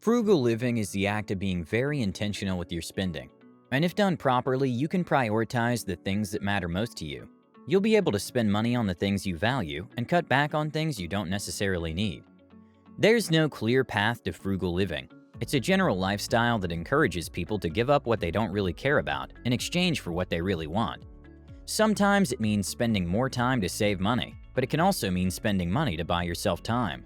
Frugal living is the act of being very intentional with your spending. And if done properly, you can prioritize the things that matter most to you. You'll be able to spend money on the things you value and cut back on things you don't necessarily need. There's no clear path to frugal living. It's a general lifestyle that encourages people to give up what they don't really care about in exchange for what they really want. Sometimes it means spending more time to save money, but it can also mean spending money to buy yourself time.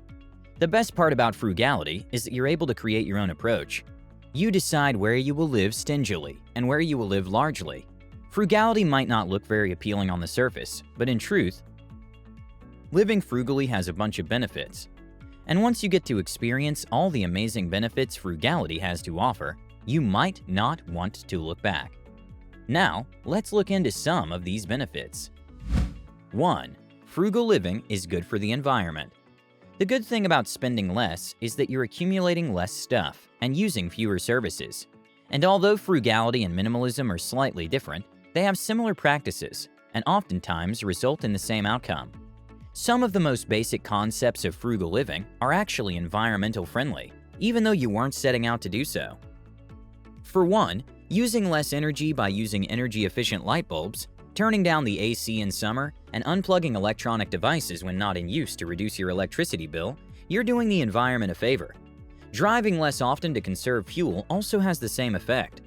The best part about frugality is that you're able to create your own approach. You decide where you will live stingily and where you will live largely. Frugality might not look very appealing on the surface, but in truth, living frugally has a bunch of benefits. And once you get to experience all the amazing benefits frugality has to offer, you might not want to look back. Now, let's look into some of these benefits. 1. Frugal living is good for the environment. The good thing about spending less is that you're accumulating less stuff and using fewer services. And although frugality and minimalism are slightly different, they have similar practices and oftentimes result in the same outcome. Some of the most basic concepts of frugal living are actually environmental friendly, even though you weren't setting out to do so. For one, using less energy by using energy-efficient light bulbs, turning down the AC in summer, and unplugging electronic devices when not in use to reduce your electricity bill, you're doing the environment a favor. Driving less often to conserve fuel also has the same effect.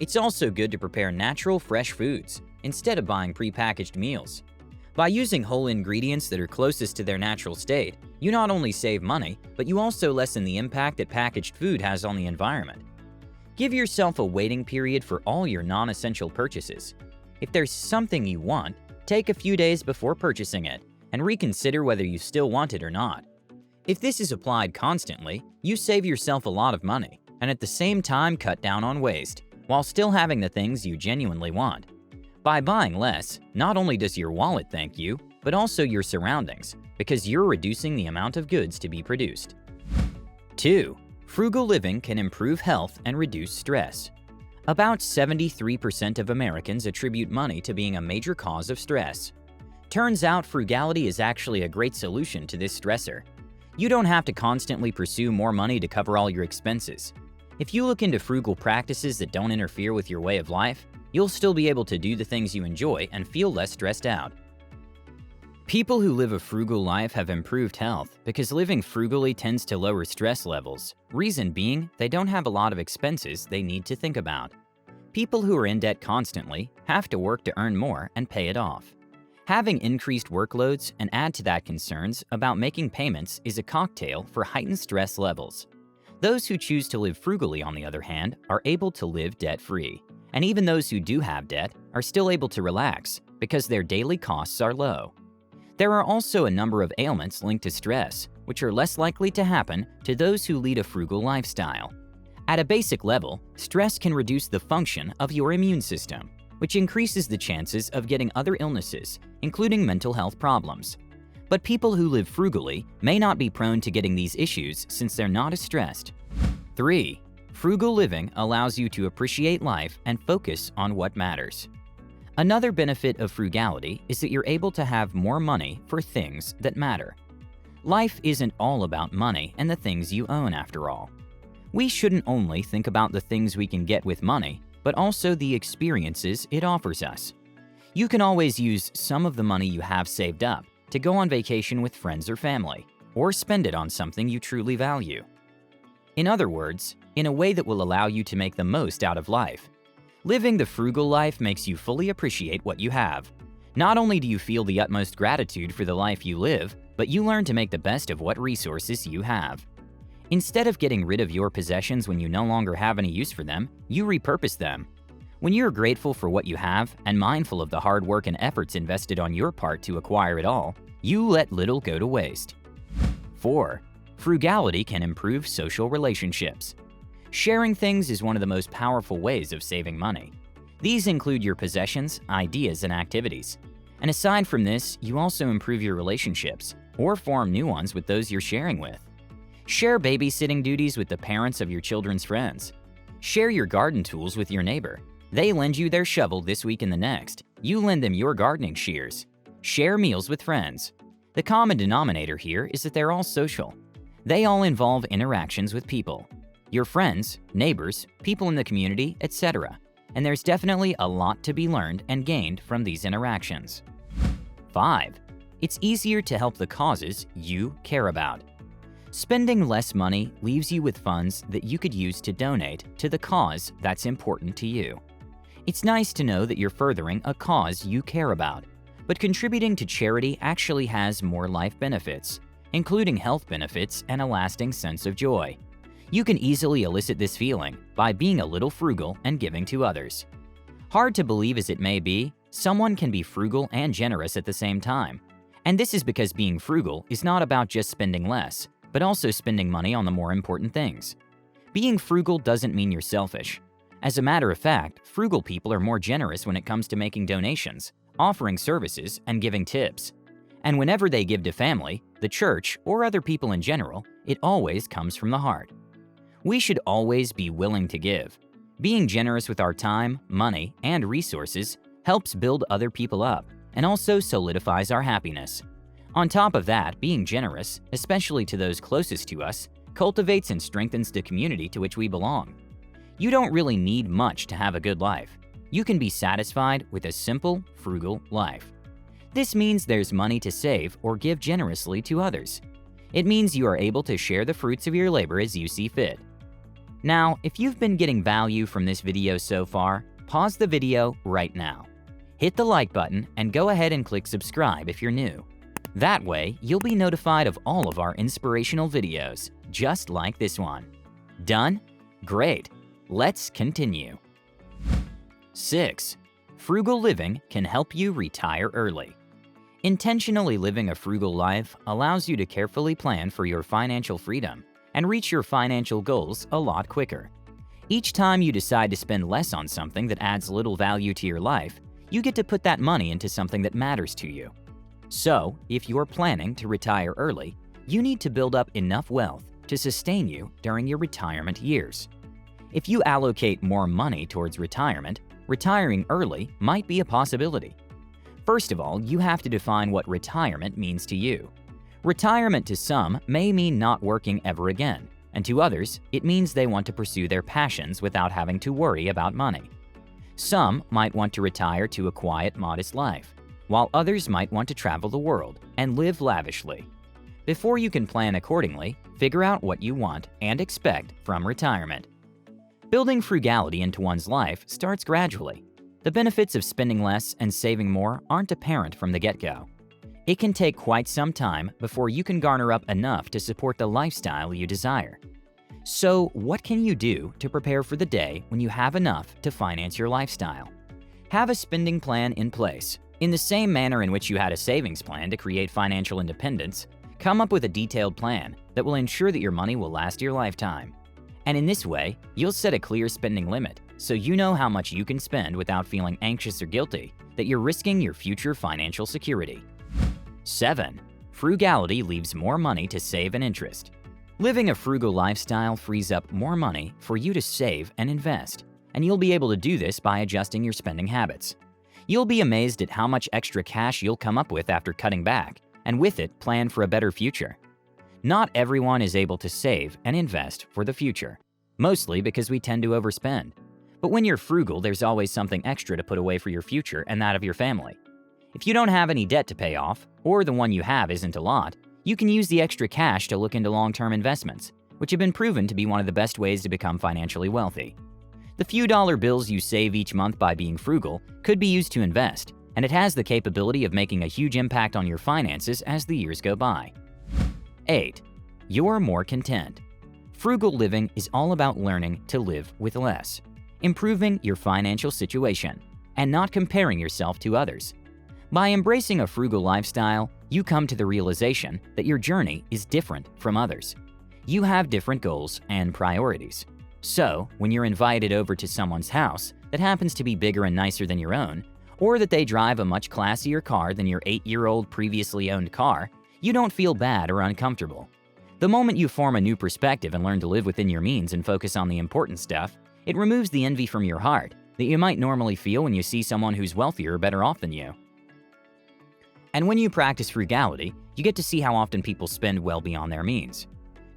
It's also good to prepare natural, fresh foods instead of buying prepackaged meals. By using whole ingredients that are closest to their natural state, you not only save money, but you also lessen the impact that packaged food has on the environment. Give yourself a waiting period for all your non-essential purchases. If there's something you want, take a few days before purchasing it and reconsider whether you still want it or not. If this is applied constantly, you save yourself a lot of money and at the same time cut down on waste while still having the things you genuinely want. By buying less, not only does your wallet thank you, but also your surroundings, because you're reducing the amount of goods to be produced. 2. Frugal living can improve health and reduce stress. About 73% of Americans attribute money to being a major cause of stress. Turns out frugality is actually a great solution to this stressor. You don't have to constantly pursue more money to cover all your expenses. If you look into frugal practices that don't interfere with your way of life, you'll still be able to do the things you enjoy and feel less stressed out. People who live a frugal life have improved health because living frugally tends to lower stress levels. Reason being, they don't have a lot of expenses they need to think about. People who are in debt constantly have to work to earn more and pay it off. Having increased workloads and add to that concerns about making payments is a cocktail for heightened stress levels. Those who choose to live frugally, on the other hand, are able to live debt-free. And even those who do have debt are still able to relax because their daily costs are low. There are also a number of ailments linked to stress, which are less likely to happen to those who lead a frugal lifestyle. At a basic level, stress can reduce the function of your immune system, which increases the chances of getting other illnesses, including mental health problems. But people who live frugally may not be prone to getting these issues since they're not as stressed. 3. Frugal living allows you to appreciate life and focus on what matters. Another benefit of frugality is that you're able to have more money for things that matter. Life isn't all about money and the things you own, after all. We shouldn't only think about the things we can get with money, but also the experiences it offers us. You can always use some of the money you have saved up to go on vacation with friends or family, or spend it on something you truly value. In other words, in a way that will allow you to make the most out of life. Living the frugal life makes you fully appreciate what you have. Not only do you feel the utmost gratitude for the life you live, but you learn to make the best of what resources you have. Instead of getting rid of your possessions when you no longer have any use for them, you repurpose them. When you're grateful for what you have and mindful of the hard work and efforts invested on your part to acquire it all, you let little go to waste. 4. Frugality can improve social relationships. Sharing things is one of the most powerful ways of saving money. These include your possessions, ideas, and activities. And aside from this, you also improve your relationships or form new ones with those you're sharing with. Share babysitting duties with the parents of your children's friends. Share your garden tools with your neighbor. They lend you their shovel this week and the next. You lend them your gardening shears. Share meals with friends. The common denominator here is that they're all social. They all involve interactions with people. your friends, neighbors, people in the community, etc. And there's definitely a lot to be learned and gained from these interactions. 5. It's easier to help the causes you care about. Spending less money leaves you with funds that you could use to donate to the cause that's important to you. It's nice to know that you're furthering a cause you care about, but contributing to charity actually has more life benefits, including health benefits and a lasting sense of joy. You can easily elicit this feeling by being a little frugal and giving to others. Hard to believe as it may be, someone can be frugal and generous at the same time. And this is because being frugal is not about just spending less, but also spending money on the more important things. Being frugal doesn't mean you're selfish. As a matter of fact, frugal people are more generous when it comes to making donations, offering services, and giving tips. And whenever they give to family, the church, or other people in general, it always comes from the heart. We should always be willing to give. Being generous with our time, money, and resources helps build other people up and also solidifies our happiness. On top of that, being generous, especially to those closest to us, cultivates and strengthens the community to which we belong. You don't really need much to have a good life. You can be satisfied with a simple, frugal life. This means there's money to save or give generously to others. It means you are able to share the fruits of your labor as you see fit. Now, if you've been getting value from this video so far, pause the video right now. Hit the like button and go ahead and click subscribe if you're new. That way, you'll be notified of all of our inspirational videos, just like this one. Done? Great. Let's continue. 6. Frugal living can help you retire early. Intentionally living a frugal life allows you to carefully plan for your financial freedom and reach your financial goals a lot quicker. Each time you decide to spend less on something that adds little value to your life, you get to put that money into something that matters to you. So, if you're planning to retire early, you need to build up enough wealth to sustain you during your retirement years. If you allocate more money towards retirement, retiring early might be a possibility. First of all, you have to define what retirement means to you. Retirement to some may mean not working ever again, and to others, it means they want to pursue their passions without having to worry about money. Some might want to retire to a quiet, modest life, while others might want to travel the world and live lavishly. Before you can plan accordingly, figure out what you want and expect from retirement. Building frugality into one's life starts gradually. The benefits of spending less and saving more aren't apparent from the get-go. It can take quite some time before you can garner up enough to support the lifestyle you desire. So, what can you do to prepare for the day when you have enough to finance your lifestyle? Have a spending plan in place. In the same manner in which you had a savings plan to create financial independence, come up with a detailed plan that will ensure that your money will last your lifetime. And in this way, you'll set a clear spending limit so you know how much you can spend without feeling anxious or guilty that you're risking your future financial security. 7. Frugality leaves more money to save and interest. Living a frugal lifestyle frees up more money for you to save and invest, and you'll be able to do this by adjusting your spending habits. You'll be amazed at how much extra cash you'll come up with after cutting back, and with it, plan for a better future. Not everyone is able to save and invest for the future, mostly because we tend to overspend. But when you're frugal, there's always something extra to put away for your future and that of your family. If you don't have any debt to pay off, or the one you have isn't a lot, you can use the extra cash to look into long-term investments, which have been proven to be one of the best ways to become financially wealthy. The few dollar bills you save each month by being frugal could be used to invest, and it has the capability of making a huge impact on your finances as the years go by. 8. You're more content. Frugal living is all about learning to live with less, improving your financial situation, and not comparing yourself to others. By embracing a frugal lifestyle, you come to the realization that your journey is different from others. You have different goals and priorities. So, when you're invited over to someone's house that happens to be bigger and nicer than your own, or that they drive a much classier car than your 8-year-old previously owned car, you don't feel bad or uncomfortable. The moment you form a new perspective and learn to live within your means and focus on the important stuff, it removes the envy from your heart that you might normally feel when you see someone who's wealthier or better off than you. And when you practice frugality, you get to see how often people spend well beyond their means.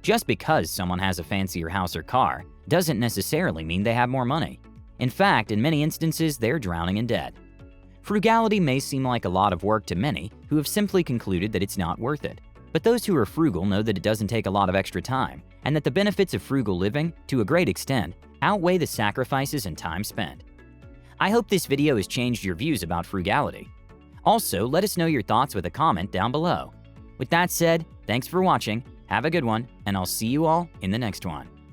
Just because someone has a fancier house or car doesn't necessarily mean they have more money. In fact, in many instances, they're drowning in debt. Frugality may seem like a lot of work to many who have simply concluded that it's not worth it. But those who are frugal know that it doesn't take a lot of extra time, and that the benefits of frugal living, to a great extent, outweigh the sacrifices and time spent. I hope this video has changed your views about frugality. Also, let us know your thoughts with a comment down below. With that said, thanks for watching, have a good one, and I'll see you all in the next one.